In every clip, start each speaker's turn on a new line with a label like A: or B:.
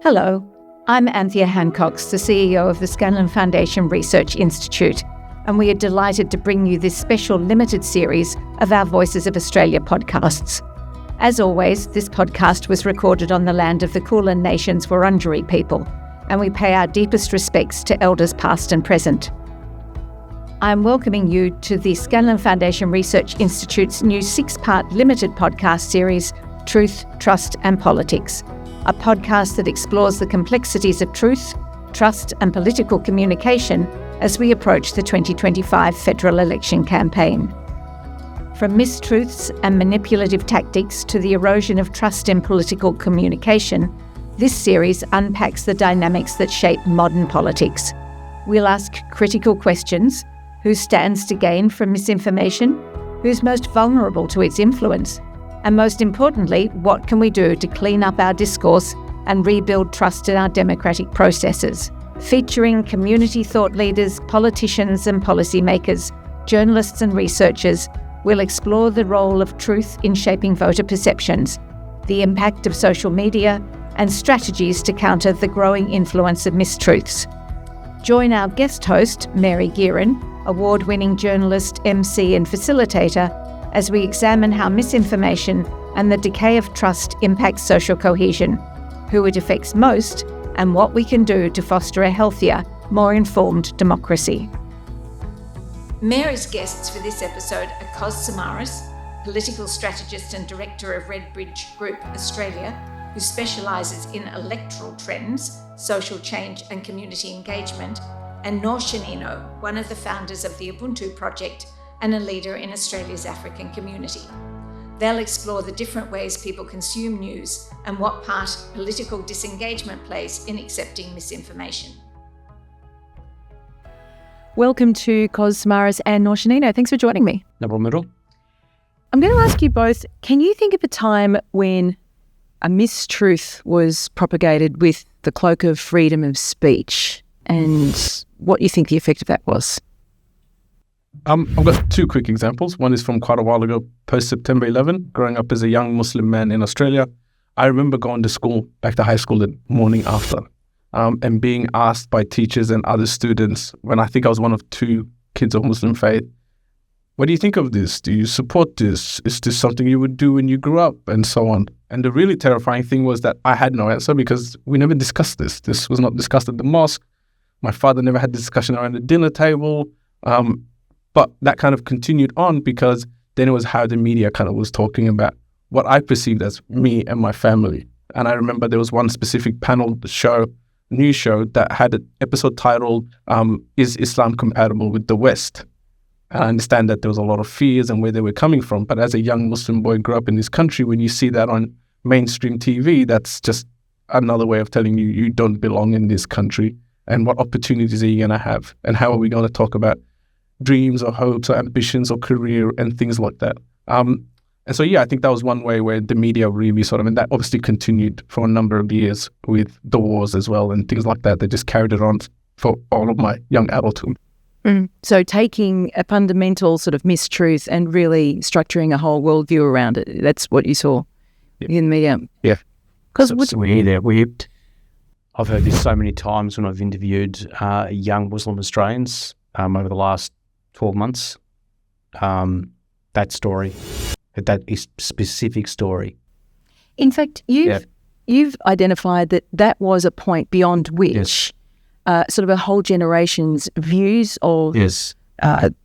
A: Hello, I'm Anthea Hancox, the CEO of the Scanlon Foundation Research Institute, and we are delighted to bring you this special limited series of our Voices of Australia podcasts. As always, this podcast was recorded on the land of the Kulin Nation's Wurundjeri people, and we pay our deepest respects to elders past and present. I'm welcoming you to the Scanlon Foundation Research Institute's new 6-part limited podcast series, Truth, Trust and Politics, a podcast that explores the complexities of truth, trust and political communication as we approach the 2025 federal election campaign. From mistruths and manipulative tactics to the erosion of trust in political communication, this series unpacks the dynamics that shape modern politics. We'll ask critical questions: who stands to gain from misinformation? Who's most vulnerable to its influence? And most importantly, what can we do to clean up our discourse and rebuild trust in our democratic processes? Featuring community thought leaders, politicians and policymakers, journalists and researchers, we'll explore the role of truth in shaping voter perceptions, the impact of social media, and strategies to counter the growing influence of mistruths. Join our guest host, Mary Gearan, award-winning journalist, MC and facilitator, as we examine how misinformation and the decay of trust impacts social cohesion, who it affects most, and what we can do to foster a healthier, more informed democracy. Mary's guests for this episode are Cos Samaras, political strategist and director of Redbridge Group Australia, who specialises in electoral trends, social change and community engagement, and Noor Shanino, one of the founders of the Ubuntu Project and a leader in Australia's African community. They'll explore the different ways people consume news and what part political disengagement plays in accepting misinformation.
B: Welcome to Cos Samaras and Noor Shanino. Thanks for joining me.
C: No problem at all.
B: I'm going to ask you both, can you think of a time when a mistruth was propagated with the cloak of freedom of speech, and what you think the effect of that was?
C: I've got two quick examples. One is from quite a while ago, post-September 11, growing up as a young Muslim man in Australia. I remember going to school, back to high school the morning after, and being asked by teachers and other students, when I think I was one of two kids of Muslim faith, what do you think of this? Do you support this? Is this something you would do when you grew up? And so on. And the really terrifying thing was that I had no answer because we never discussed this. This was not discussed at the mosque. My father never had this discussion around the dinner table. But that kind of continued on because then it was how the media kind of was talking about what I perceived as me and my family. And I remember there was one specific panel show, news show, that had an episode titled, Is Islam Compatible with the West? And I understand that there was a lot of fears and where they were coming from. But as a young Muslim boy grew up in this country, when you see that on mainstream TV, that's just another way of telling you you don't belong in this country. And what opportunities are you going to have? And how are we going to talk about dreams or hopes or ambitions or career and things like that. And so, I think that was one way where the media really sort of, and that obviously continued for a number of years with the wars as well and things like that. They just carried it on for all of my young adulthood.
B: So taking a fundamental sort of mistruth and really structuring a whole worldview around it, that's what you saw in the media.
C: Yeah.
B: Because
D: I've heard this so many times when I've interviewed young Muslim Australians over the last 12 months, that story, that is specific story.
B: In fact, you've identified that was a point beyond which sort of a whole generation's views of, everything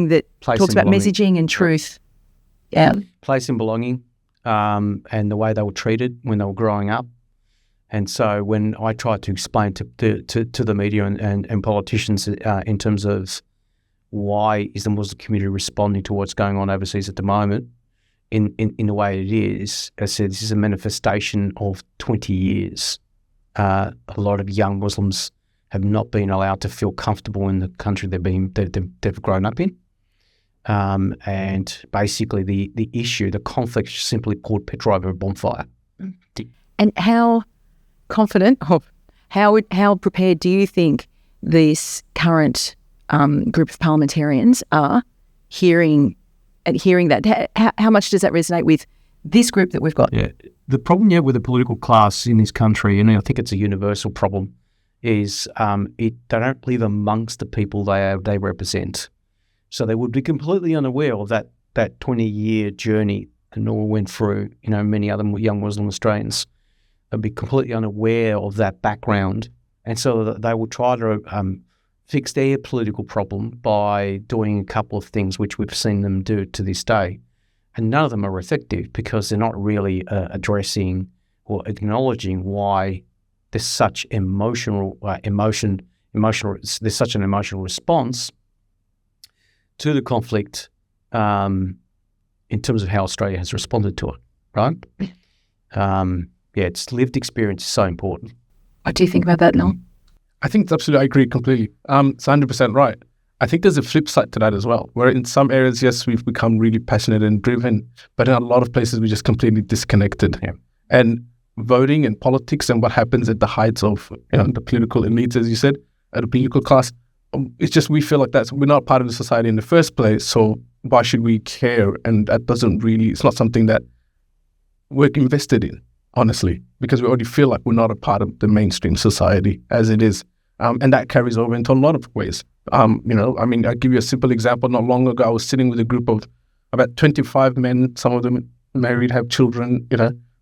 B: that talks about messaging and truth. Yeah.
D: Place and belonging, and the way they were treated when they were growing up. And so when I try to explain to the media and politicians in terms of why is the Muslim community responding to what's going on overseas at the moment in the way it is, I said this is a manifestation of 20 years. A lot of young Muslims have not been allowed to feel comfortable in the country they've grown up in. And basically the issue, the conflict, simply poured petrol over a bonfire.
B: And how confident, how prepared do you think this current group of parliamentarians are hearing that? How much does that resonate with this group that we've got?
D: Yeah, the problem you have with the political class in this country, and I think it's a universal problem, is they don't live amongst the people they represent. So they would be completely unaware of that 20-year journey that Noor went through. Many other young Muslim Australians would be completely unaware of that background, and so they will try to fix their political problem by doing a couple of things which we've seen them do to this day. And none of them are effective because they're not really addressing or acknowledging why there's such emotional there's such an emotional response to the conflict in terms of how Australia has responded to it, right? It's lived experience is so important.
B: What do you think about that, Noel?
C: I think it's absolutely, I agree completely. It's 100% right. I think there's a flip side to that as well, where in some areas, yes, we've become really passionate and driven, but in a lot of places, we're just completely disconnected. Yeah. And voting and politics and what happens at the heights of the political elite, as you said, at the political class, it's just we feel like we're not part of the society in the first place, so why should we care? And that it's not something that we're invested in, honestly, because we already feel like we're not a part of the mainstream society as it is. And that carries over into a lot of ways. I'll give you a simple example. Not long ago, I was sitting with a group of about 25 men, some of them married, have children,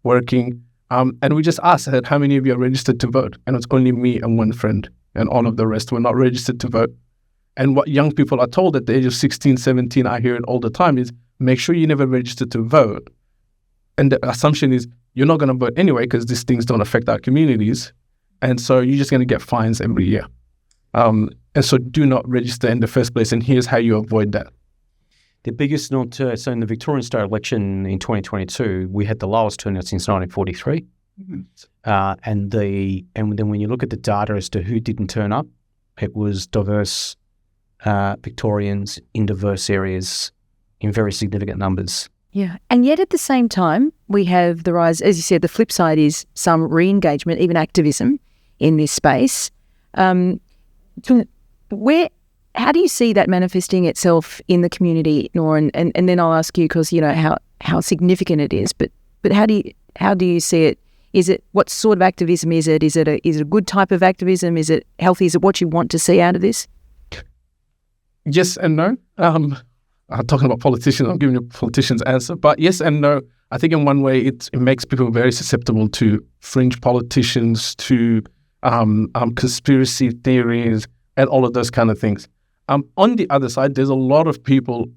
C: working. And we just asked, how many of you are registered to vote? And it's only me and one friend, and all of the rest were not registered to vote. And what young people are told at the age of 16, 17, I hear it all the time, is make sure you never register to vote. And the assumption is you're not going to vote anyway because these things don't affect our communities. And so you're just going to get fines every year. And so do not register in the first place. And here's how you avoid that.
D: The biggest so in the Victorian state election in 2022, we had the lowest turnout since 1943. Mm-hmm. And then when you look at the data as to who didn't turn up, it was diverse Victorians in diverse areas in very significant numbers.
B: Yeah. And yet at the same time, we have the rise, as you said, the flip side is some re-engagement, even activism in this space. How do you see that manifesting itself in the community, Noor? And then I'll ask you, because you know how significant it is, but how do you see it? Is it, what sort of activism is it? Is it a good type of activism? Is it healthy? Is it what you want to see out of this?
C: Yes and no. I'm talking about politicians. I'm giving you a politician's answer, but yes and no. I think in one way it makes people very susceptible to fringe politicians, to conspiracy theories, and all of those kind of things. On the other side, there's a lot of people,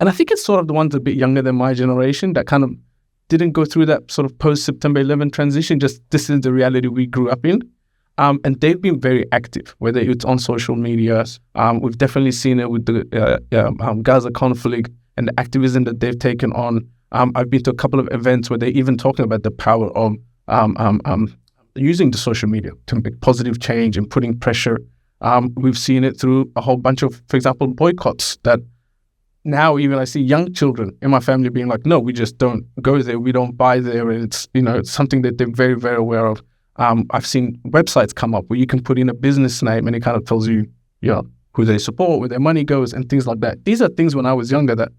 C: and I think it's sort of the ones a bit younger than my generation that kind of didn't go through that sort of post-September 11 transition. Just this is the reality we grew up in. And they've been very active, whether it's on social media. We've definitely seen it with the Gaza conflict and the activism that they've taken on. I've been to a couple of events where they're even talking about the power of using the social media to make positive change and putting pressure. We've seen it through a whole bunch of, for example, boycotts that now even I see young children in my family being like, no, we just don't go there. We don't buy there. And it's something that they're very, very aware of. I've seen websites come up where you can put in a business name and it kind of tells you, who they support, where their money goes and things like that. These are things when I was younger that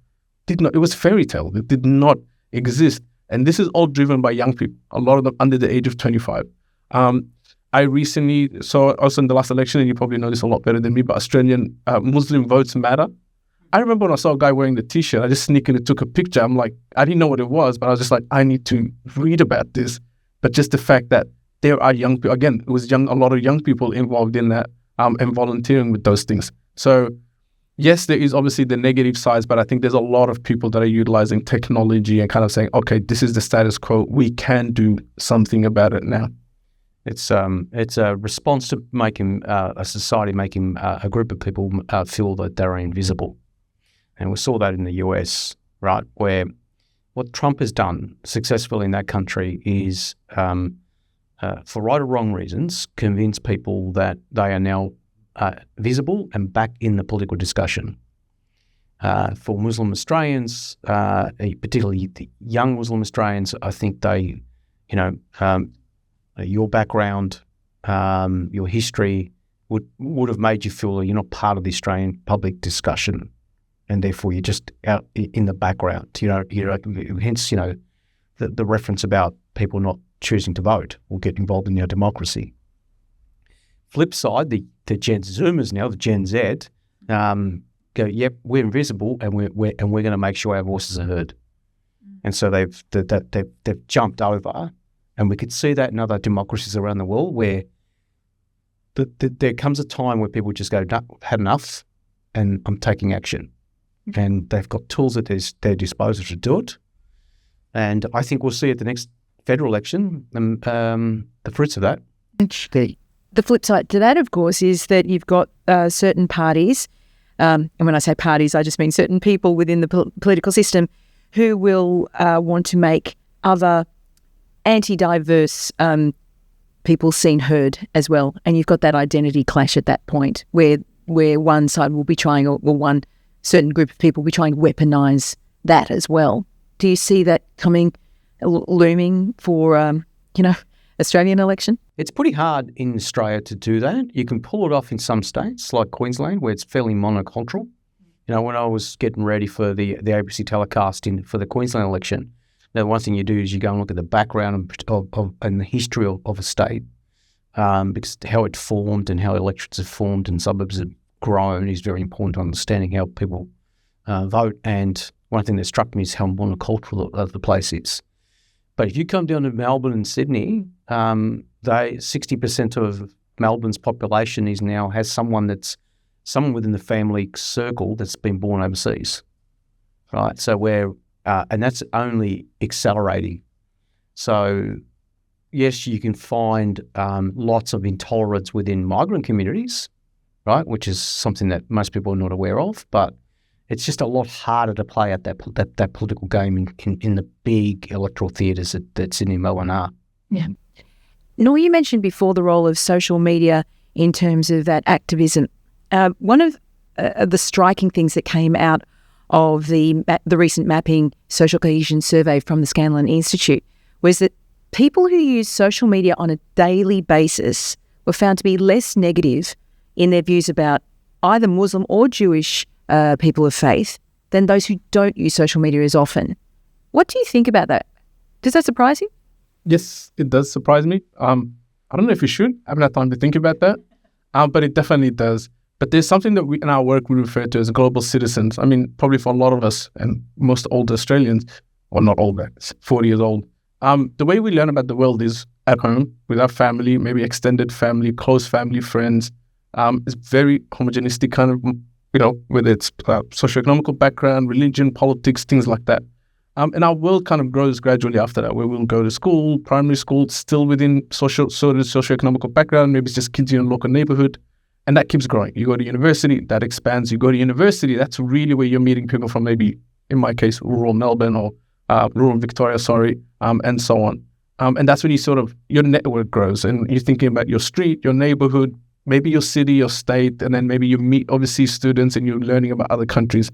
C: it was fairy tale. It did not exist. And this is all driven by young people, a lot of them under the age of 25. I recently saw also in the last election, and you probably know this a lot better than me, but Australian Muslim votes matter. I remember when I saw a guy wearing the t-shirt, I just sneakily took a picture. I'm like, I didn't know what it was, but I was just like, I need to read about this. But just the fact that there are young people, again, it was a lot of young people involved in that and volunteering with those things. So yes, there is obviously the negative sides, but I think there's a lot of people that are utilizing technology and kind of saying, okay, this is the status quo. We can do something about it now.
D: It's a response to making a society, making a group of people feel that they're invisible. And we saw that in the US, right, where what Trump has done successfully in that country is, for right or wrong reasons, convince people that they are now visible and back in the political discussion. For Muslim Australians, particularly the young Muslim Australians, I think they, your background, your history would have made you feel that you're not part of the Australian public discussion, and therefore you're just out in the background. Hence, the reference about people not choosing to vote or get involved in our democracy. Flip side, the Gen Zoomers now, the Gen Z, go, yep, we're invisible, and we're going to make sure our voices are heard. And so they've jumped over, and we could see that in other democracies around the world where there comes a time where people just go, no, had enough, and I'm taking action. And they've got tools at their disposal to do it. And I think we'll see at the next federal election the fruits of that.
B: The flip side to that, of course, is that you've got certain parties, and when I say parties, I just mean certain people within the political system who will want to make other anti-diverse people seen, heard as well. And you've got that identity clash at that point where one side will be trying, or one certain group of people will be trying to weaponise that as well. Do you see that looming for, Australian election?
D: It's pretty hard in Australia to do that. You can pull it off in some states like Queensland, where it's fairly monocultural. When I was getting ready for the ABC telecast for the Queensland election, the one thing you do is you go and look at the background and the history of a state, because how it formed and how electorates have formed and suburbs have grown is very important to understanding how people vote. And one thing that struck me is how monocultural the place is. But if you come down to Melbourne and Sydney, 60% of Melbourne's population has someone within the family circle that's been born overseas, right? So and that's only accelerating. So yes, you can find lots of intolerance within migrant communities, right? Which is something that most people are not aware of, but it's just a lot harder to play at that political game in the big electoral theatres that Sydney and Melbourne are.
B: Yeah. Nor, you mentioned before the role of social media in terms of that activism. One of the striking things that came out of the recent mapping social cohesion survey from the Scanlon Institute was that people who use social media on a daily basis were found to be less negative in their views about either Muslim or Jewish people of faith than those who don't use social media as often. What do you think about that? Does that surprise you?
C: Yes, it does surprise me. I don't know if you should. I haven't had time to think about that, but it definitely does. But there's something that in our work we refer to as global citizens. I mean, probably for a lot of us and most older Australians, or not older, 40 years old, the way we learn about the world is at home with our family, maybe extended family, close family, friends. It's very homogenistic kind of, whether it's socioeconomical background, religion, politics, things like that. And our world kind of grows gradually after that, where we'll go to school, primary school, still within socioeconomical background, maybe it's just kids in a local neighborhood, and that keeps growing. You go to university, that expands. You go to university, that's really where you're meeting people from maybe, in my case, rural Melbourne or rural Victoria, and so on. And that's when your network grows, and you're thinking about your street, your neighborhood, maybe your city, your state, and then maybe you meet overseas students and you're learning about other countries.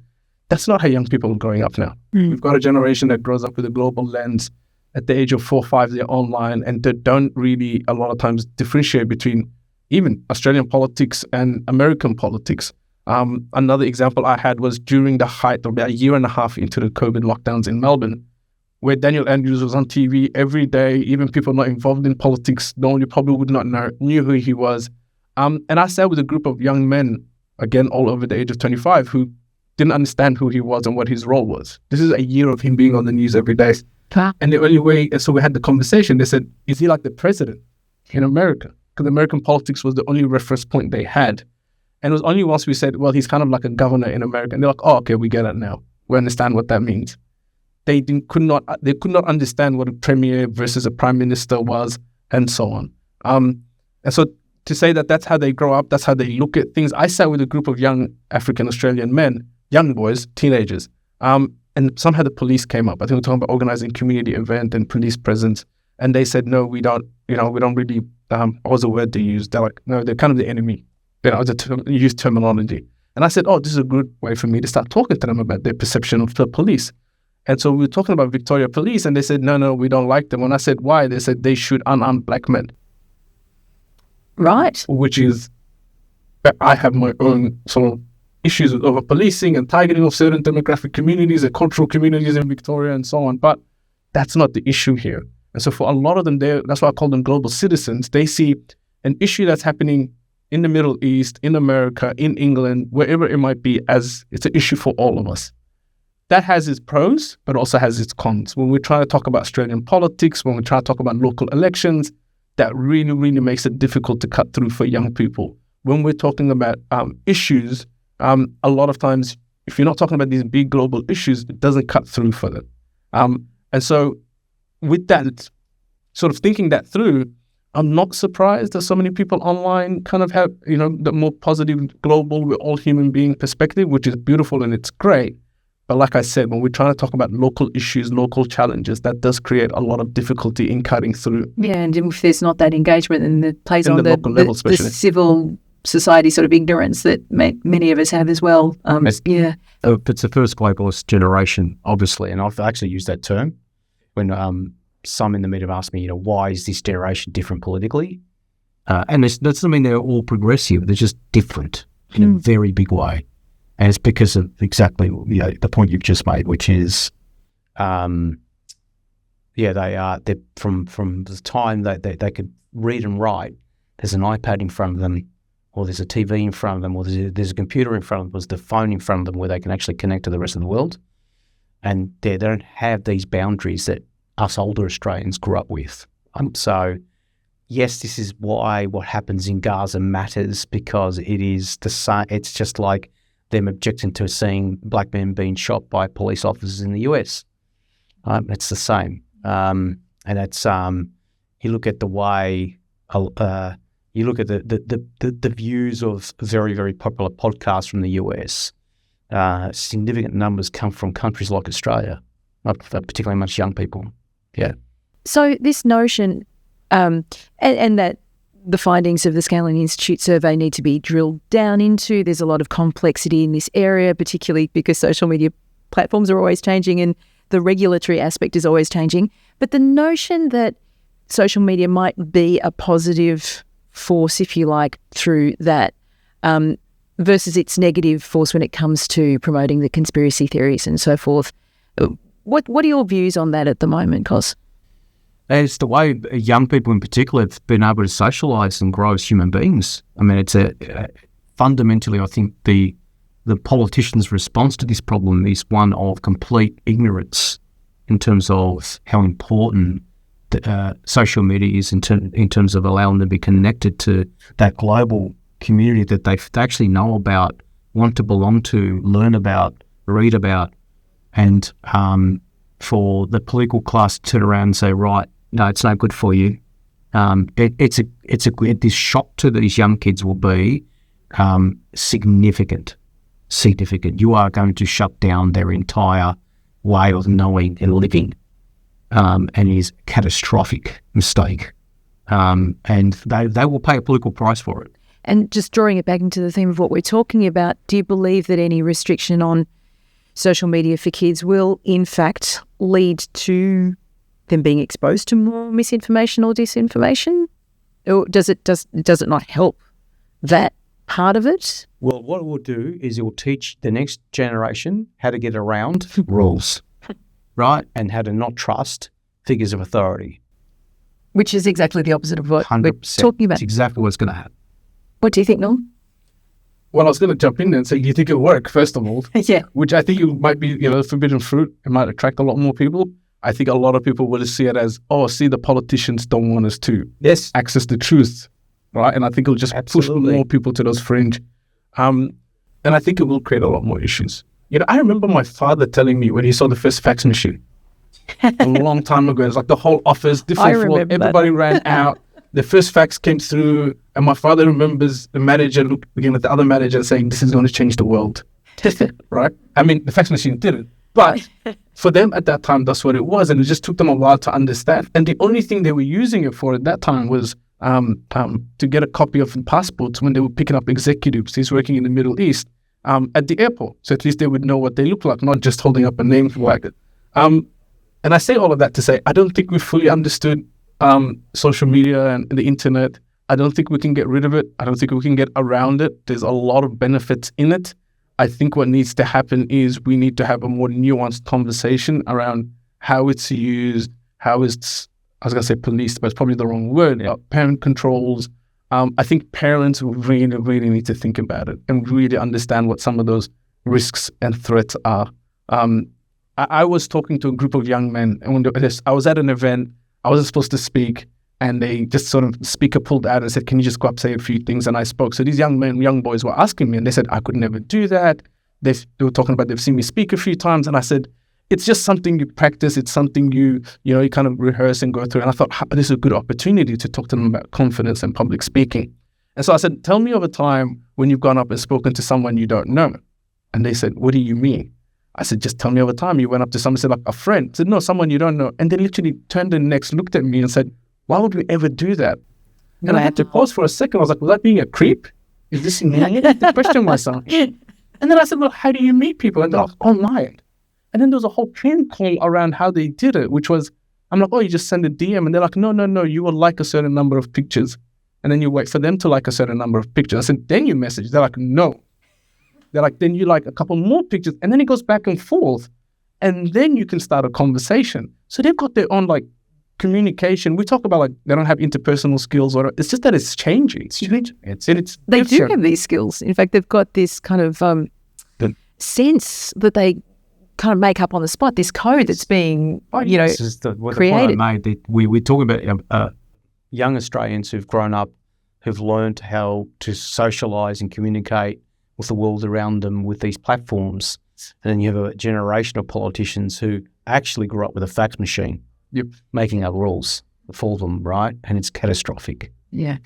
C: That's not how young people are growing up now. We've got a generation that grows up with a global lens. At the age of 4 or 5, they're online, and they don't really, a lot of times, differentiate between even Australian politics and American politics. Another example I had was during the height of about a year and a half into the COVID lockdowns in Melbourne, where Daniel Andrews was on TV every day. Even people not involved in politics, normally probably would not know, knew who he was. And I sat with a group of young men, again, all over the age of 25, who didn't understand who he was and what his role was. This is a year of him being on the news every day. And the only way, so we had the conversation, they said, is he like the president in America? Because American politics was the only reference point they had. And it was only once we said, well, he's kind of like a governor in America. And they're like, oh, okay, we get it now. We understand what that means. They could not understand what a premier versus a prime minister was, and so on. And so to say that that's how they grow up, that's how they look at things. I sat with a group of young African Australian men, young boys, teenagers, and somehow the police came up. I think we were talking about organizing community event and police presence, and they said, no, we don't really, what was the word they used? They're like, no, they're kind of the enemy. Use terminology. And I said, oh, this is a good way for me to start talking to them about their perception of the police. And so we were talking about Victoria Police, and they said, no, we don't like them. When I said, why? They said, they shoot unarmed black men.
B: Right.
C: Which is, I have my own sort of issues with over-policing and targeting of certain demographic communities and cultural communities in Victoria and so on. But that's not the issue here. And so for a lot of them, that's why I call them global citizens. They see an issue that's happening in the Middle East, in America, in England, wherever it might be, as it's an issue for all of us. That has its pros, but also has its cons. When we try to talk about Australian politics, when we try to talk about local elections, that really, really makes it difficult to cut through for young people. When we're talking about issues, a lot of times, if you're not talking about these big global issues, it doesn't cut through for them. And so with that, sort of thinking that through, I'm not surprised that so many people online kind of have, the more positive global, we're all human being perspective, which is beautiful and it's great. But like I said, when we're trying to talk about local issues, local challenges, that does create a lot of difficulty in cutting through.
B: Yeah, and if there's not that engagement, then it plays on
C: the
B: civil society sort of ignorance that many of us have as well.
D: It's the first globalist generation, obviously, and I've actually used that term when some in the media have asked me, why is this generation different politically? And that doesn't mean they're all progressive. They're just different in a very big way. And it's because of exactly the point you've just made, which is, they're from the time they could read and write, there's an iPad in front of them, or there's a TV in front of them, or there's a computer in front of them, or there's the phone in front of them where they can actually connect to the rest of the world. And they don't have these boundaries that us older Australians grew up with. So, yes, this is why what happens in Gaza matters, because it is the same. It's just like them objecting to seeing black men being shot by police officers in the US. It's the same. And it's you look at the way you look at the views of very, very popular podcasts from the US. Significant numbers come from countries like Australia, not particularly much young people. Yeah.
B: So this notion, and that the findings of the Scanlon Institute survey need to be drilled down into. There's a lot of complexity in this area, particularly because social media platforms are always changing and the regulatory aspect is always changing. But the notion that social media might be a positive force, if you like, through that, versus its negative force when it comes to promoting the conspiracy theories and so forth. What are your views on that at the moment, Cos?
D: It's the way young people in particular have been able to socialise and grow as human beings. I mean, it's fundamentally, I think the politicians' response to this problem is one of complete ignorance in terms of how important social media is in terms of allowing them to be connected to that global community that they actually know about, want to belong to, learn about, read about, and for the political class to turn around and say, right, no, it's no good for you. This shock to these young kids will be significant. You are going to shut down their entire way of knowing and living, and it is a catastrophic mistake. And they will pay a political price for it.
B: And just drawing it back into the theme of what we're talking about, do you believe that any restriction on social media for kids will, in fact, lead to them being exposed to more misinformation or disinformation? Or does it not help that part of it?
D: Well, what it will do is it will teach the next generation how to get around rules, right? And how to not trust figures of authority.
B: Which is exactly the opposite of what
D: 100%.
B: we're talking about.
D: It's exactly what's going to happen.
B: What do you think, Noel?
C: Well, I was going to jump in there and say, do you think it'll work, first of all?
B: Yeah.
C: Which I think it might be, forbidden fruit. It might attract a lot more people. I think a lot of people will see it as, the politicians don't want us to access the truth, right? And I think it'll just push more people to those fringe. And I think it will create a lot more issues. I remember my father telling me when he saw the first fax machine a long time ago. It's like the whole office, different floor, everybody ran out. The first fax came through, and my father remembers the manager looking at the other manager saying, "This is going to change the world." Right? I mean, the fax machine didn't, but for them at that time, that's what it was, and it just took them a while to understand. And the only thing they were using it for at that time was to get a copy of the passports when they were picking up executives. He's working in the Middle East at the airport, so at least they would know what they look like, not just holding up a name flag. And I say all of that to say, I don't think we fully understood social media and the internet. I don't think we can get rid of it. I don't think we can get around it. There's a lot of benefits in it. I think what needs to happen is we need to have a more nuanced conversation around how it's used, how it's was going to say police, but it's probably the wrong word, parent controls. I think parents really, really need to think about it and really understand what some of those risks and threats are. I was talking to a group of young men, and when I was at an event, I wasn't supposed to speak, and they just sort of, speaker pulled out and said, can you just go up, say a few things? And I spoke. So these young boys were asking me, and they said, I could never do that. They were talking about they've seen me speak a few times, and I said, it's just something you practice. It's something you kind of rehearse and go through. And I thought, this is a good opportunity to talk to them about confidence and public speaking. And so I said, tell me of a time when you've gone up and spoken to someone you don't know. And they said, what do you mean? I said, just tell me of a time you went up to someone, said, like a friend. I said, no, someone you don't know. And they literally turned and next looked at me and said, why would we ever do that? And I had to pause for a second. I was like, was that being a creep? Is this me? I had to question myself. And then I said, well, how do you meet people? And they're like, online. And then there was a whole chain call around how they did it, which was, I'm like, oh, you just send a DM. And they're like, no, you will like a certain number of pictures. And then you wait for them to like a certain number of pictures. I said, then you message. They're like, no. They're like, then you like a couple more pictures. And then it goes back and forth. And then you can start a conversation. So they've got their own like communication. We talk about like they don't have interpersonal skills, or it's just that it's changing. It's changing.
B: They do have these skills. In fact, they've got this kind of sense that they kind of make up on the spot, this code that's being,
D: this is the
B: created.
D: The point I made, that we're talking about young Australians who've grown up, who've learned how to socialise and communicate with the world around them with these platforms. And then you have a generation of politicians who actually grew up with a fax machine, making up rules for them, right? And it's catastrophic.
B: Yeah.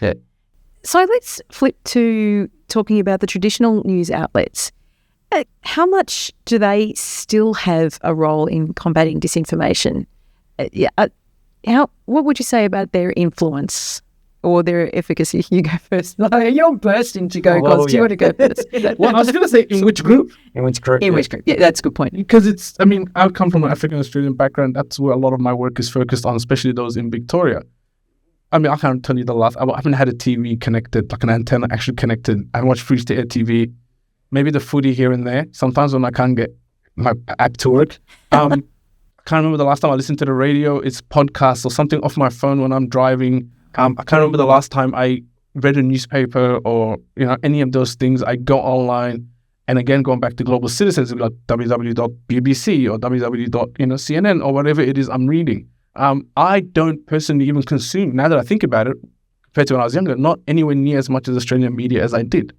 B: So let's flip to talking about the traditional news outlets. How much do they still have a role in combating disinformation? What would you say about their influence or their efficacy? You go first. No, you're bursting to go, Cos. Do you want to go first?
C: Well, I was going to say, in which group?
D: In which group?
B: Yeah, that's a good point.
C: Because I come from an African Australian background. That's where a lot of my work is focused on, especially those in Victoria. I can't tell you the last. I haven't had a TV connected, like an antenna actually connected. I watch free-to-air TV. Maybe the footy here and there. Sometimes when I can't get my app to work. I can't remember the last time I listened to the radio. It's podcasts or something off my phone when I'm driving. I can't remember the last time I read a newspaper or any of those things. I go online, and again, going back to global citizens, like www.bbc or www.CNN or whatever it is I'm reading. I don't personally even consume, now that I think about it, compared to when I was younger, not anywhere near as much as Australian media as I did.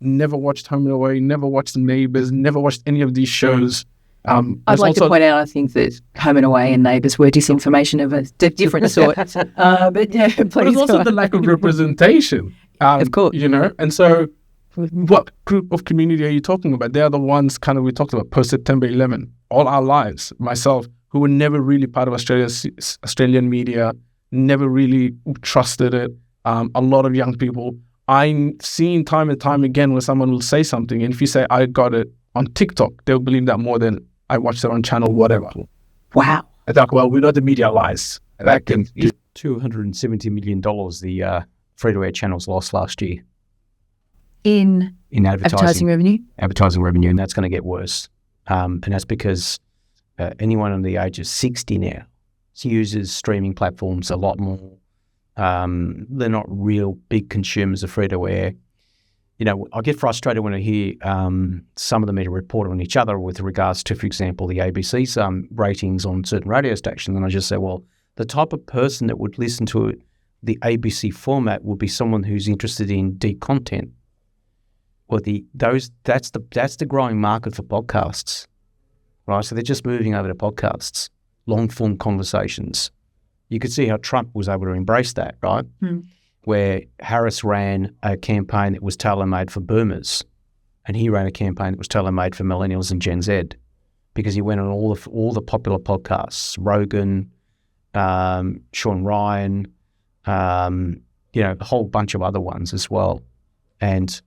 C: Never watched Home and Away, never watched Neighbours, never watched any of these shows.
B: I'd like to point out, I think that Home and Away and Neighbours were disinformation of a different sort. But yeah, please.
C: But it's also the lack of representation.
B: Of course.
C: And so what group of community are you talking about? They are the ones we talked about post-September 11, all our lives, myself, who were never really part of Australian media, never really trusted it. A lot of young people. I'm seeing time and time again where someone will say something, and if you say, I got it on TikTok, they'll believe that more than I watched it on channel whatever.
B: Wow.
C: I thought, well, we know the media lies. That can
D: $270 million the free-to-air channels lost last year.
B: In advertising revenue?
D: Advertising revenue, and that's going to get worse. And that's because anyone under the age of 60 now uses streaming platforms a lot more. They're not real big consumers of free-to-air. I get frustrated when I hear some of the media report on each other with regards to, for example, the ABC's ratings on certain radio stations. And I just say, well, the type of person that would listen to the ABC format would be someone who's interested in deep content. Or that's the growing market for podcasts, right? So they're just moving over to podcasts, long-form conversations. You could see how Trump was able to embrace that, right? Where Harris ran a campaign that was tailor-made for boomers, and he ran a campaign that was tailor-made for millennials and Gen Z, because he went on all the popular podcasts, Rogan, Sean Ryan, a whole bunch of other ones as well. And,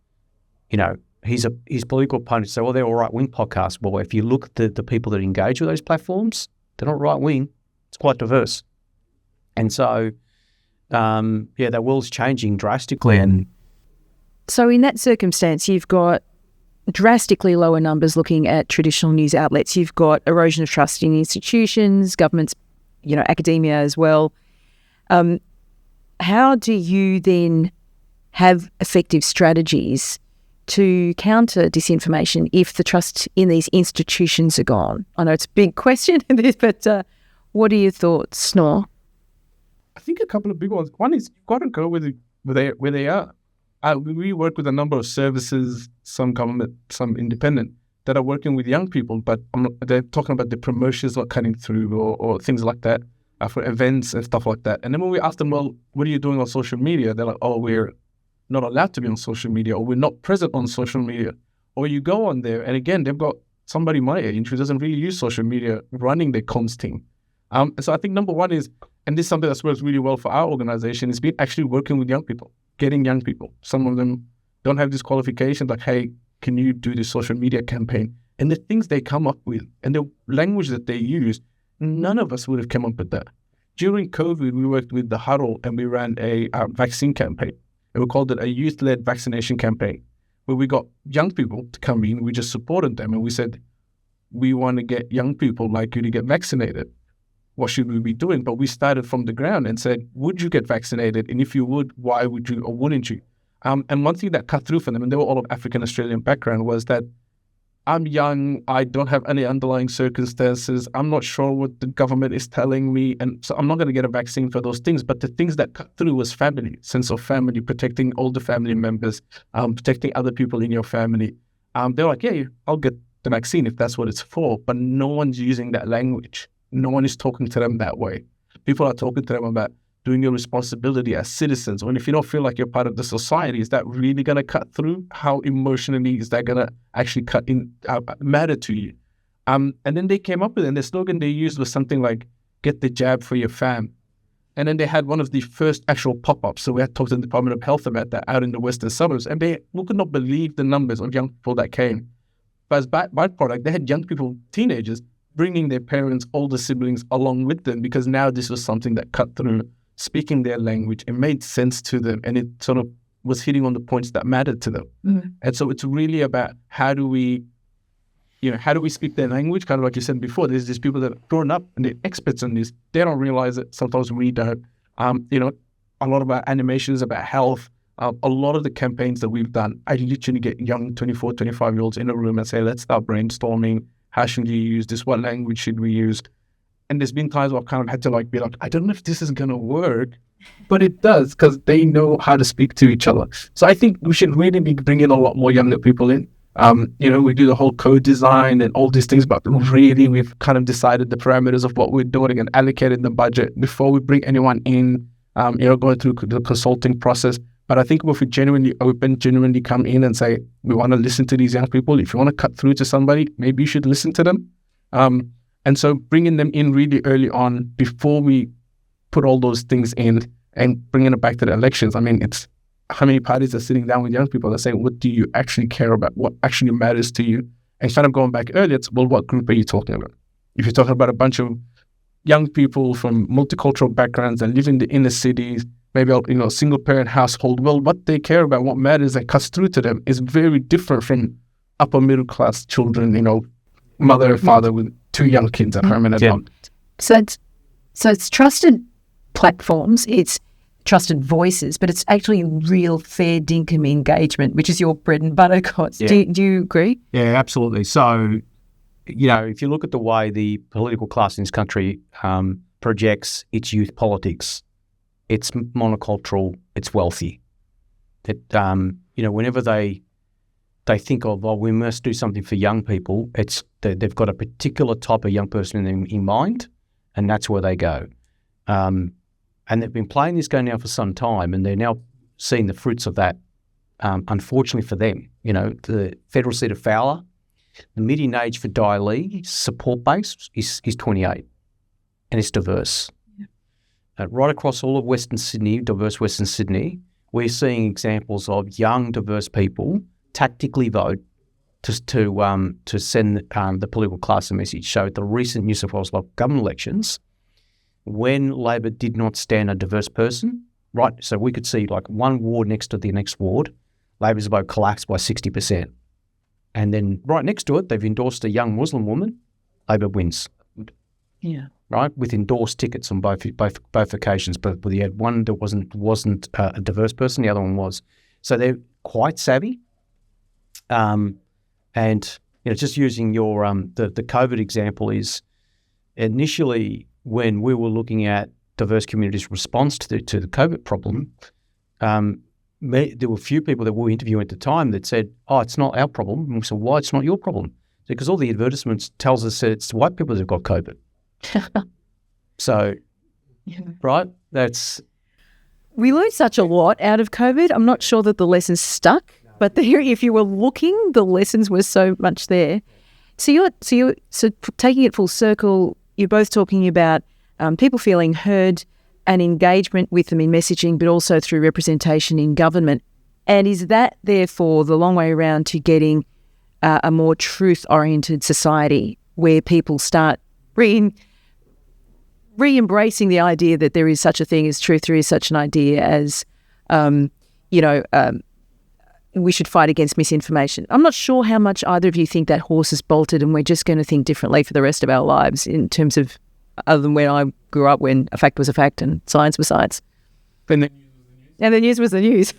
D: his political opponents say, well, they're all right-wing podcasts. Well, if you look at the people that engage with those platforms, they're not right-wing. It's quite diverse. And so, that world's changing drastically. And
B: so in that circumstance, you've got drastically lower numbers looking at traditional news outlets. You've got erosion of trust in institutions, governments, academia as well. How do you then have effective strategies to counter disinformation if the trust in these institutions are gone? I know it's a big question, but what are your thoughts, Snor?
C: I think a couple of big ones. One is you've got to go where they are. We work with a number of services, some government, some independent, that are working with young people, but they're talking about the promotions not cutting through or things like that for events and stuff like that. And then when we ask them, well, what are you doing on social media? They're like, oh, we're not allowed to be on social media, or we're not present on social media. Or you go on there, and again, they've got somebody my age who doesn't really use social media running their comms team. So I think number one is, and this is something that works really well for our organization, is actually working with young people, getting young people. Some of them don't have these qualifications, like, hey, can you do this social media campaign? And the things they come up with and the language that they use, none of us would have come up with that. During COVID, we worked with the Huddle and we ran a vaccine campaign. And we called it a youth-led vaccination campaign, where we got young people to come in. We just supported them. And we said, we want to get young people like you to get vaccinated. What should we be doing? But we started from the ground and said, would you get vaccinated? And if you would, why would you or wouldn't you? And one thing that cut through for them, and they were all of African Australian background, was that I'm young, I don't have any underlying circumstances, I'm not sure what the government is telling me, and so I'm not going to get a vaccine for those things. But the things that cut through was family, sense of family, protecting older family members, protecting other people in your family. They're like, yeah, I'll get the vaccine if that's what it's for, but no one's using that language. No one is talking to them that way. People are talking to them about doing your responsibility as citizens. And if you don't feel like you're part of the society, is that really going to cut through? How emotionally is that going to actually matter to you? And then they came up with it, and the slogan they used was something like, get the jab for your fam. And then they had one of the first actual pop-ups. So we had talked to the Department of Health about that out in the western suburbs. And we could not believe the numbers of young people that came. But as byproduct, they had young people, teenagers, bringing their parents, older siblings along with them, because now this was something that cut through, speaking their language. It made sense to them, and it sort of was hitting on the points that mattered to them. Mm-hmm. And so it's really about how do we speak their language? Kind of like you said before, there's these people that have grown up and they're experts on this. They don't realize it. Sometimes we don't. A lot of our animations about health, a lot of the campaigns that we've done, I literally get young 24, 25-year-olds in a room and say, let's start brainstorming. How should you use this? What language should we use? And there's been times where I've kind of had to be like, I don't know if this is going to work, but it does, because they know how to speak to each other. So I think we should really be bringing a lot more younger people in. We do the whole code design and all these things, but really we've kind of decided the parameters of what we're doing and allocated the budget before we bring anyone in, going through the consulting process. But I think if we genuinely come in and say, we want to listen to these young people. If you want to cut through to somebody, maybe you should listen to them. And so bringing them in really early on before we put all those things in and bringing it back to the elections. I mean, it's how many parties are sitting down with young people and saying, what do you actually care about? What actually matters to you? And kind of going back earlier, it's, well, what group are you talking about? If you're talking about a bunch of young people from multicultural backgrounds and live in the inner cities, maybe a single parent household, well, what they care about, what matters that cuts through to them is very different from upper middle class children, mother and father with two young kids at home and at home.
B: So it's trusted platforms, it's trusted voices, but it's actually real fair dinkum engagement, which is your bread and butter, Cots. Yeah. Do you agree?
D: Yeah, absolutely. So, if you look at the way the political class in this country projects its youth politics, it's monocultural, it's wealthy. Whenever they think of, we must do something for young people, they've got a particular type of young person in mind, and that's where they go. And they've been playing this game now for some time, and they're now seeing the fruits of that, unfortunately for them. The federal seat of Fowler, the median age for Daly support base is 28, and it's diverse. Right across all of Western Sydney, diverse Western Sydney, we're seeing examples of young, diverse people tactically vote to send the political class a message. So at the recent New South Wales local government elections, when Labor did not stand a diverse person, right, so we could see one ward next to the next ward, Labor's vote collapsed by 60%. And then right next to it, they've endorsed a young Muslim woman, Labor wins.
B: Yeah.
D: right, with endorsed tickets on both occasions. But you had one that wasn't a diverse person, the other one was. So they're quite savvy. And just using your the COVID example is initially when we were looking at diverse communities' response to the COVID problem, there were a few people that we were interviewing at the time that said, "Oh, it's not our problem." And we said, "Why it's not your problem?" Because all the advertisements tells us that it's white people that have got COVID. So, right,
B: We learned such a lot out of COVID. I'm not sure that the lessons stuck, but if you were looking, the lessons were so much there. So taking it full circle, you're both talking about people feeling heard and engagement with them in messaging, but also through representation in government. And is that therefore the long way around to getting a more truth-oriented society where people start re-embracing the idea that there is such a thing as truth, there is such an idea as, we should fight against misinformation? I'm not sure how much either of you think that horse has bolted and we're just going to think differently for the rest of our lives in terms of, other than when I grew up, when a fact was a fact and science was science.
C: And
B: the news was the news.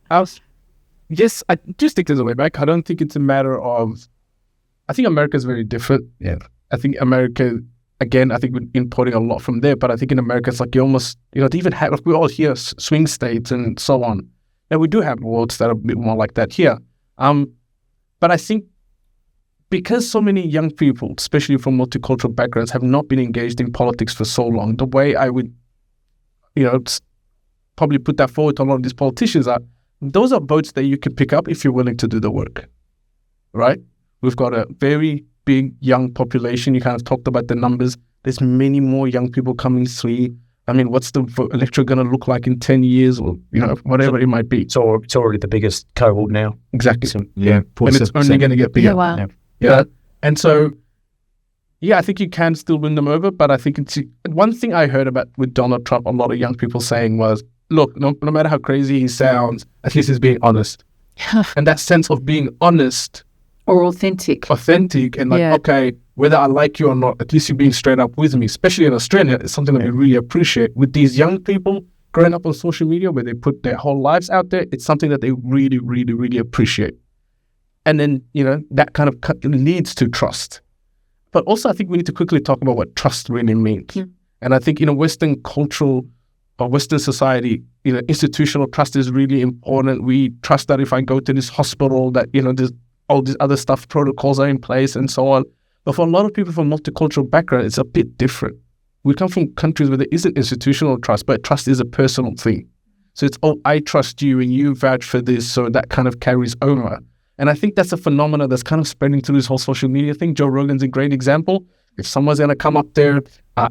C: I just think there's a way back. I don't think it's a matter of, I think America is very different. Yeah. I think America, again, I think we're importing a lot from there, but I think in America, it's like you almost, to even have, like we all hear swing states and so on. And we do have worlds that are a bit more like that here. But I think because so many young people, especially from multicultural backgrounds, have not been engaged in politics for so long, the way I would, probably put that forward to a lot of these politicians are, those are votes that you can pick up if you're willing to do the work, right? We've got a very big young population. You kind of talked about the numbers. There's many more young people coming through. I mean, what's the electorate going to look like in 10 years or, whatever it might be?
D: It's already the biggest cohort now.
C: Exactly.
D: So,
C: and it's only going to get bigger.
B: Yeah, wow.
C: Yeah. And so, I think you can still win them over, but I think one thing I heard about with Donald Trump, a lot of young people saying was, look, no matter how crazy he sounds, at least he's being honest. And that sense of being honest.
A: Or authentic.
C: And okay, whether I like you or not, at least you're being straight up with me, especially in Australia. It's something that we really appreciate. With these young people growing up on social media where they put their whole lives out there, it's something that they really, really, really appreciate. And then, that kind of leads to trust. But also I think we need to quickly talk about what trust really means. Yeah. And I think in a Western cultural or Western society, institutional trust is really important. We trust that if I go to this hospital that, there's all these other stuff, protocols are in place and so on. But for a lot of people from multicultural background, it's a bit different. We come from countries where there isn't institutional trust, but trust is a personal thing. So it's, I trust you and you vouch for this, so that kind of carries over. And I think that's a phenomenon that's kind of spreading through this whole social media thing. Joe Rogan's a great example. If someone's going to come up there,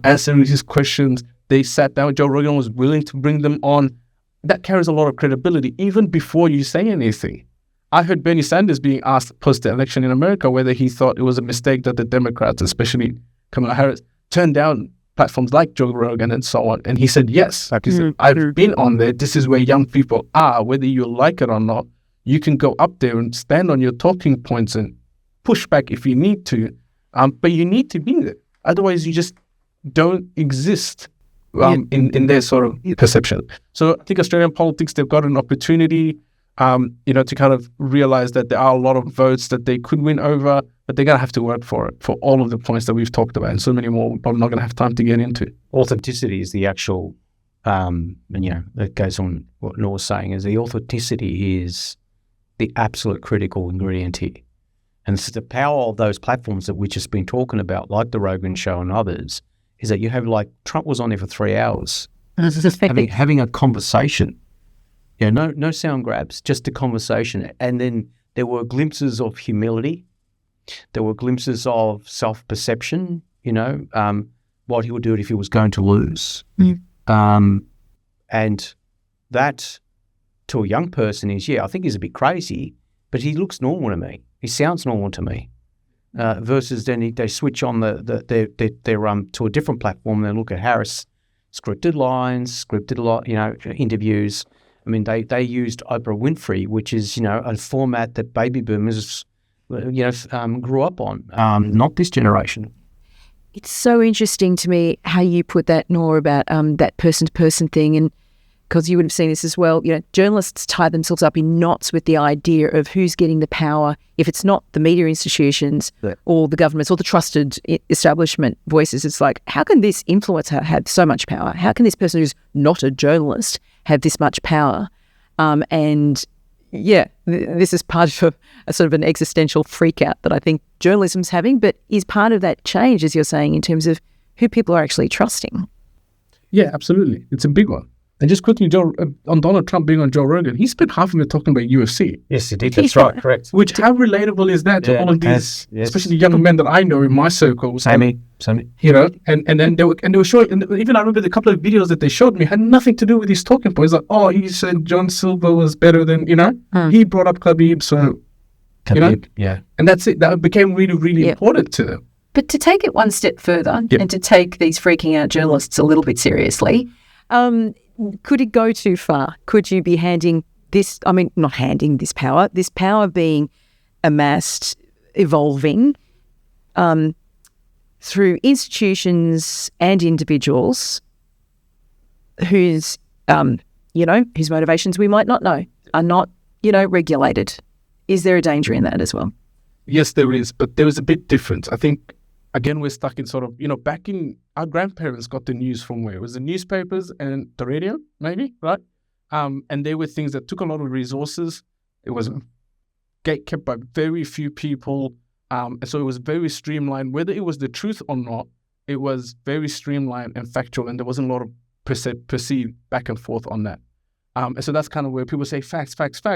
C: answering his questions, they sat down, Joe Rogan was willing to bring them on. That carries a lot of credibility, even before you say anything. I heard Bernie Sanders being asked post the election in America whether he thought it was a mistake that the Democrats, especially Kamala Harris, turned down platforms like Joe Rogan and so on. And he said, yes, he said, I've been on there. This is where young people are, whether you like it or not. You can go up there and stand on your talking points and push back if you need to. But you need to be there. Otherwise, you just don't exist in their sort of perception. So I think Australian politics, they've got an opportunity to kind of realize that there are a lot of votes that they could win over, but they're going to have to work for it, for all of the points that we've talked about, and so many more we're probably not going to have time to get into.
D: Authenticity is the actual, that goes on what Noah's saying, is the authenticity is the absolute critical ingredient here. And it's the power of those platforms that we've just been talking about, like the Rogan Show and others, is that you have, like, Trump was on there for 3 hours having a conversation. Yeah, no sound grabs, just a conversation. And then there were glimpses of humility. There were glimpses of self-perception, what he would do if he was going to lose. And that, to a young person, is, I think he's a bit crazy, but he looks normal to me. He sounds normal to me. Versus then they switch on their to a different platform and they look at Harris, scripted lines, interviews. I mean, they used Oprah Winfrey, which is, a format that baby boomers, grew up on, not this generation.
B: It's so interesting to me how you put that, Nor, about that person-to-person thing, and because you would have seen this as well, journalists tie themselves up in knots with the idea of who's getting the power. If it's not the media institutions or the governments or the trusted establishment voices, it's like, how can this influencer have so much power? How can this person who's not a journalist have this much power? This is part of a sort of an existential freak out that I think journalism's having, but is part of that change, as you're saying, in terms of who people are actually trusting.
C: Yeah, absolutely. It's a big one. And just quickly, on Donald Trump being on Joe Rogan, he spent half of it talking about UFC.
D: Yes, he did. That's right. Correct.
C: Which, how relatable is that to all of these, especially young men that I know in my circles?
D: Sammy.
C: And then they were showing, and even I remember the couple of videos that they showed me had nothing to do with his talking points. Like, oh, he said John Silver was better than, he brought up Khabib, so, and that's it. That became really, really important to them.
A: But to take it one step further and to take these freaking out journalists a little bit seriously,
B: could it go too far? Could you be handing this, not handing this power being amassed, evolving through institutions and individuals whose motivations we might not know, are not, regulated? Is there a danger in that as well?
C: Yes, there is, but there is a bit different. I think, again, we're stuck in sort of, back in, our grandparents got the news from where? It was the newspapers and the radio, maybe, right? And they were things that took a lot of resources. It was kept by very few people. And so it was very streamlined. Whether it was the truth or not, it was very streamlined and factual, and there wasn't a lot of perceived back and forth on that. And so that's kind of where people say facts.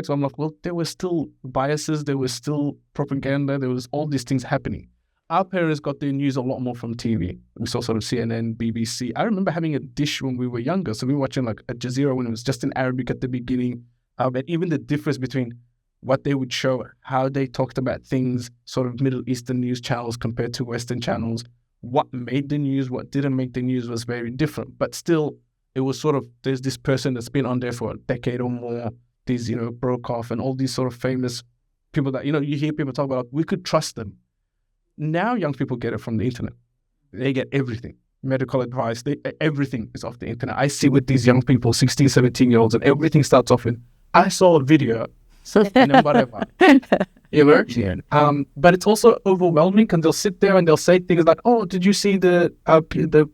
C: I'm like, well, there were still biases, there was still propaganda, there was all these things happening. Our parents got their news a lot more from TV. We saw sort of CNN, BBC. I remember having a dish when we were younger. So we were watching like Al Jazeera when it was just in Arabic at the beginning. And even the difference between what they would show, how they talked about things, sort of Middle Eastern news channels compared to Western channels, what made the news, what didn't make the news was very different. But still, it was sort of, there's this person that's been on there for a decade or more, these, Brokaw and all these sort of famous people that, you hear people talk about, we could trust them. Now young people get it from the internet. They get everything. Medical advice, everything is off the internet. I see with these young people, 16, 17-year-olds, and everything starts off in, I saw a video, and then whatever. But it's also overwhelming because they'll sit there and they'll say things like, oh, did you see the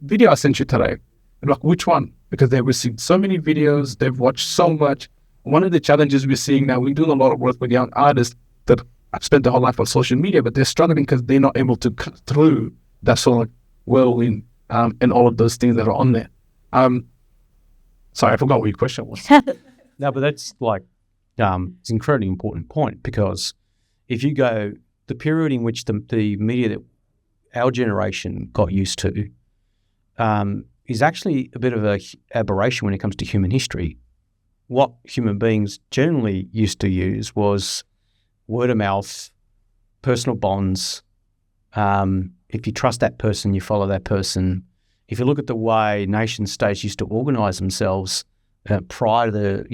C: video I sent you today? And like, which one? Because they've received so many videos, they've watched so much. One of the challenges we're seeing now, we're doing a lot of work with young artists that I've spent their whole life on social media, but they're struggling because they're not able to cut through that sort of whirlwind and all of those things that are on there. Sorry, I forgot what your question was.
D: No, but that's like, it's an incredibly important point, because if you go, the period in which the media that our generation got used to is actually a bit of an aberration when it comes to human history. What human beings generally used to use was word of mouth, personal bonds. If you trust that person, you follow that person. If you look at the way nation states used to organise themselves prior to the,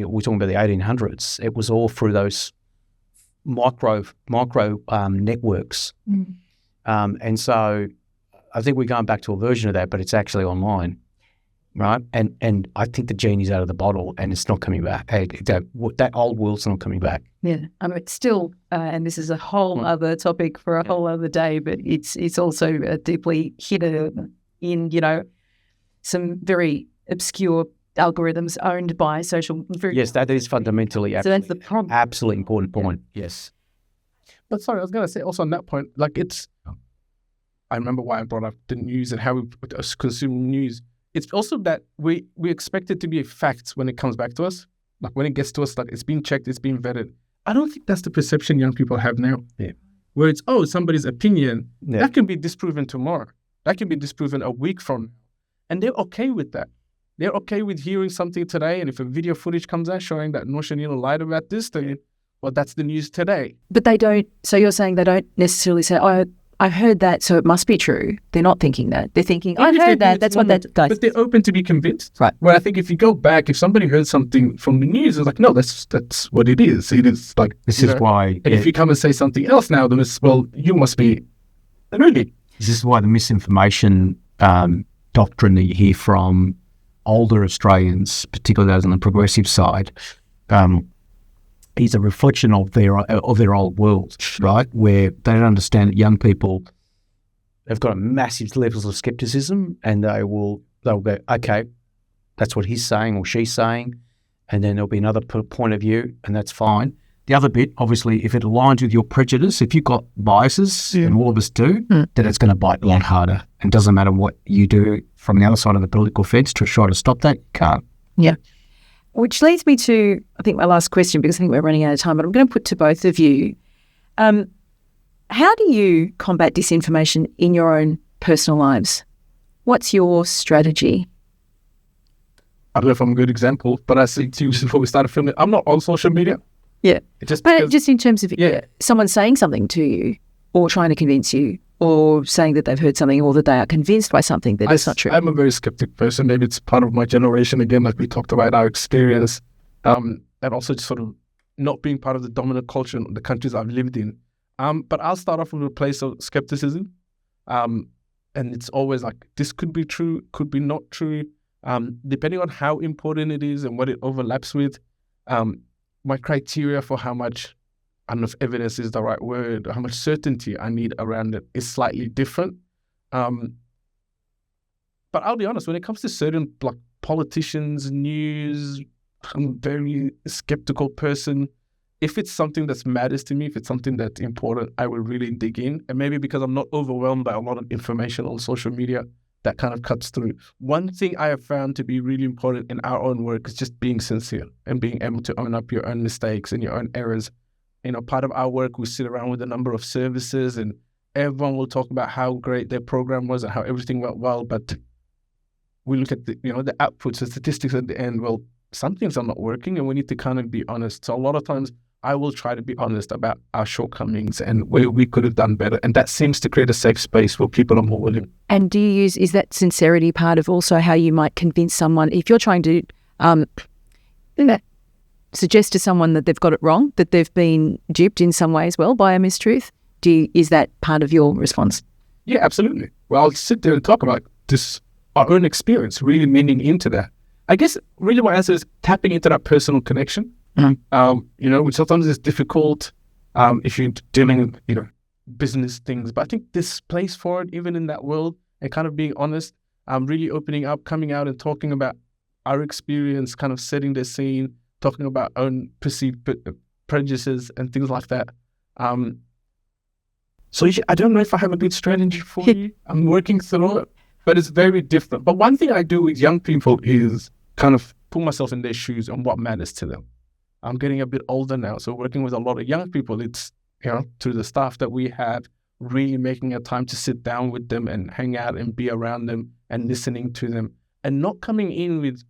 D: we're talking about the 1800s, it was all through those micro networks. And so I think we're going back to a version of that, but it's actually online, right? And I think the genie's out of the bottle and it's not coming back. That old world's not coming back.
A: Yeah, it's still, and this is a whole other topic for a whole other day, but it's also deeply hidden in, some very obscure algorithms owned by social.
D: Yes, that is fundamentally.
A: So that's the problem.
D: Absolutely important point. Yes.
C: But sorry, I was going to say also on that point, like I remember why I brought up the news and how we consume news. It's also that we expect it to be facts when it comes back to us. Like when it gets to us, like it's been checked, it's been vetted. I don't think that's the perception young people have now.
D: Yeah.
C: Where it's, somebody's opinion, that can be disproven tomorrow. That can be disproven a week from now. And they're okay with that. They're okay with hearing something today, and if a video footage comes out showing that Noor Shanil lied about this, then, well, that's the news today.
B: But they don't, so you're saying they don't necessarily say, I heard that, so it must be true. They're not thinking that. They're thinking, I heard that, that's what that guy.
C: But they're open to be convinced.
B: Right.
C: Where I think if you go back, if somebody heard something from the news, it's like, no, that's what it is. It is like,
D: this is why.
C: And if you come and say something else now, then it's, well, you must be really.
D: This is why the misinformation doctrine that you hear from older Australians, particularly those on the progressive side, is a reflection of their old world, right? Where they don't understand that young people have got massive levels of skepticism, and they'll go, okay, that's what he's saying or she's saying, and then there'll be another point of view, and that's fine. The other bit, obviously, if it aligns with your prejudice, if you've got biases, and all of us do, then it's going to bite a lot harder. And it doesn't matter what you do from the other side of the political fence to try to stop that, you can't.
B: Yeah. Which leads me to, I think, my last question, because I think we're running out of time, but I'm going to put to both of you. How do you combat disinformation in your own personal lives? What's your strategy?
C: I don't know if I'm a good example, but I said to you before we started filming, I'm not on social media.
B: Yeah.
C: Just
B: in terms of someone saying something to you or trying to convince you or saying that they've heard something or that they are convinced by something that is not true.
C: I'm a very skeptic person. Maybe it's part of my generation, again, like we talked about our experience, and also just sort of not being part of the dominant culture in the countries I've lived in. But I'll start off from a place of skepticism. And it's always like, this could be true, could be not true. Depending on how important it is and what it overlaps with, my criteria for how much, I don't know if evidence is the right word, or how much certainty I need around it is slightly different. But I'll be honest, when it comes to certain like politicians, news, I'm a very skeptical person. If it's something that's matters to me, if it's something that's important, I will really dig in. And maybe because I'm not overwhelmed by a lot of information on social media, that kind of cuts through. One thing I have found to be really important in our own work is just being sincere and being able to own up your own mistakes and your own errors. You know, part of our work, we sit around with a number of services and everyone will talk about how great their program was and how everything went well. But we look at the outputs, the statistics at the end. Well, some things are not working and we need to kind of be honest. So a lot of times I will try to be honest about our shortcomings and where we could have done better. And that seems to create a safe space where people are more willing.
B: And is that sincerity part of also how you might convince someone, if you're trying to suggest to someone that they've got it wrong, that they've been duped in some way as well by a mistruth? Is that part of your response?
C: Yeah, absolutely. Well, I'll sit there and talk about this, our own experience, really leaning into that. I guess really my answer is tapping into that personal connection. Which sometimes is difficult if you're dealing with, business things. But I think this place for it, even in that world, and kind of being honest, really opening up, coming out and talking about our experience, kind of setting the scene, talking about own perceived prejudices and things like that. So I don't know if I have a good strategy for you. I'm working through it, but it's very different. But one thing I do with young people is kind of put myself in their shoes and what matters to them. I'm getting a bit older now, so working with a lot of young people, it's, through the staff that we have, really making a time to sit down with them and hang out and be around them and listening to them and not coming in with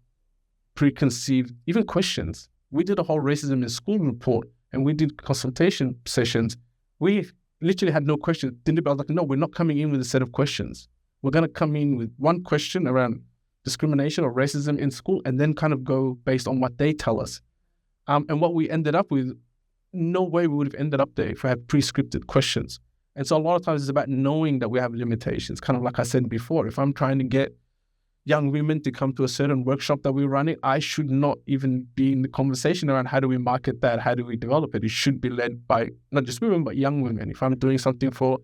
C: preconceived, even questions. We did a whole racism in school report and we did consultation sessions. We literally had no questions. I was like, no, we're not coming in with a set of questions. We're going to come in with one question around discrimination or racism in school and then kind of go based on what they tell us. And what we ended up with, no way we would have ended up there if we had pre-scripted questions. And so a lot of times it's about knowing that we have limitations. Kind of like I said before, if I'm trying to get young women to come to a certain workshop that we're running, I should not even be in the conversation around how do we market that, how do we develop it. It should be led by not just women, but young women. If I'm doing something for,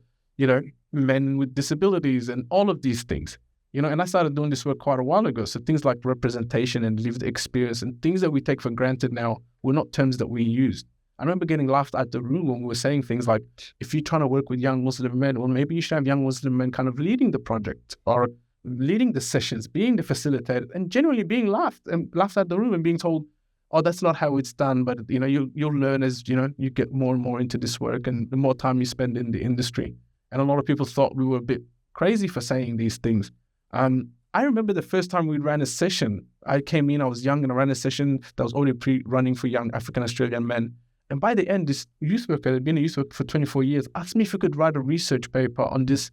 C: men with disabilities and all of these things. And I started doing this work quite a while ago. So things like representation and lived experience and things that we take for granted now were not terms that we used. I remember getting laughed at the room when we were saying things like, if you're trying to work with young Muslim men, well, maybe you should have young Muslim men kind of leading the project or leading the sessions, being the facilitator, and generally being laughed at the room and being told, oh, that's not how it's done. But, you'll learn as, you get more and more into this work and the more time you spend in the industry. And a lot of people thought we were a bit crazy for saying these things. I remember the first time we ran a session, I came in, I was young, and I ran a session that was already running for young African Australian men. And by the end, this youth worker, had been a youth worker for 24 years, asked me if we could write a research paper on this,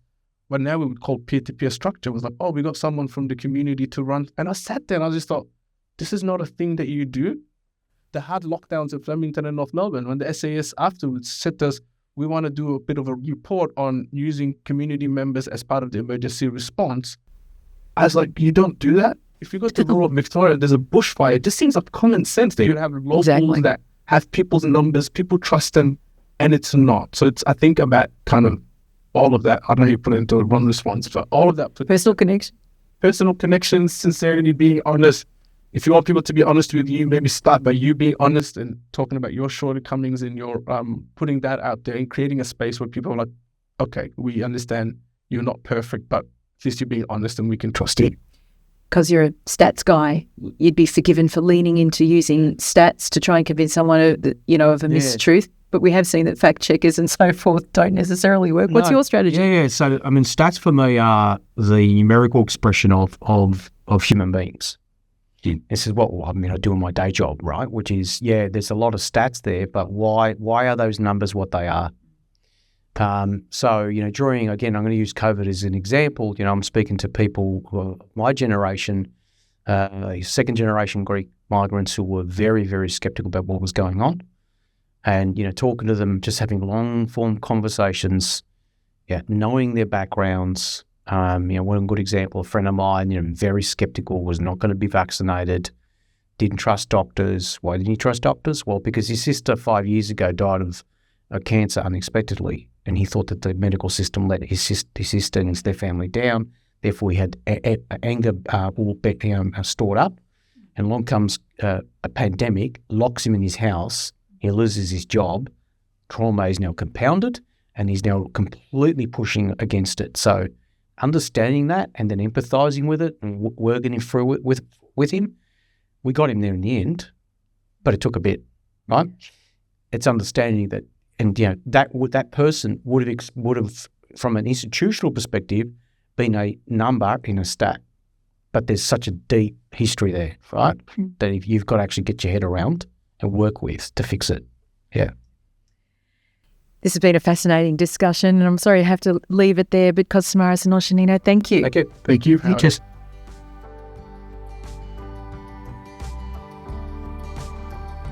C: what now we would call peer-to-peer structure. It was like, oh, we got someone from the community to run. And I sat there and I just thought, this is not a thing that you do. The hard lockdowns in Flemington and North Melbourne, when the SAS afterwards said to us, we want to do a bit of a report on using community members as part of the emergency response. I was like, you don't do that. If you go to rural Victoria, there's a bushfire. It just seems like common sense that you have locals that have people's numbers, people trust them, and it's not. So I think about kind of all of that. I don't know how you put it into one response, but all of that.
B: Personal
C: connections, sincerity, being honest. If you want people to be honest with you, maybe start by you being honest and talking about your shortcomings and your putting that out there and creating a space where people are like, okay, we understand you're not perfect, but at least you're being honest and we can trust you.
B: Because you're a stats guy, you'd be forgiven for leaning into using stats to try and convince someone of a mistruth. But we have seen that fact checkers and so forth don't necessarily work. What's your strategy?
D: Yeah. So, I mean, stats for me are the numerical expression of human beings. This is what I do in my day job, right? Which is, there's a lot of stats there, but why are those numbers what they are? So, during, again, I'm going to use COVID as an example. I'm speaking to people who are my generation, second generation Greek migrants who were very, very skeptical about what was going on. And, talking to them, just having long form conversations, knowing their backgrounds. One good example, a friend of mine, very skeptical, was not going to be vaccinated, didn't trust doctors. Why didn't he trust doctors? Well, because his sister 5 years ago died of cancer unexpectedly, and he thought that the medical system let his sister and their family down. Therefore, he had anger stored up, and along comes a pandemic, locks him in his house. He loses his job. Trauma is now compounded, and he's now completely pushing against it. So, understanding that and then empathizing with it and working through it with him, we got him there in the end, but it took a bit, right? It's understanding that, and that person would have, from an institutional perspective, been a number in a stat, but there's such a deep history there, right? That if you've got to actually get your head around and work with to fix it,
B: This has been a fascinating discussion, and I'm sorry to have to leave it there, but Kosmaris and Oshanino, thank you.
C: Okay, thank you.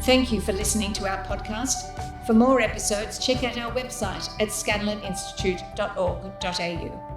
A: Thank you for listening to our podcast. For more episodes, check out our website at scanlaninstitute.org.au.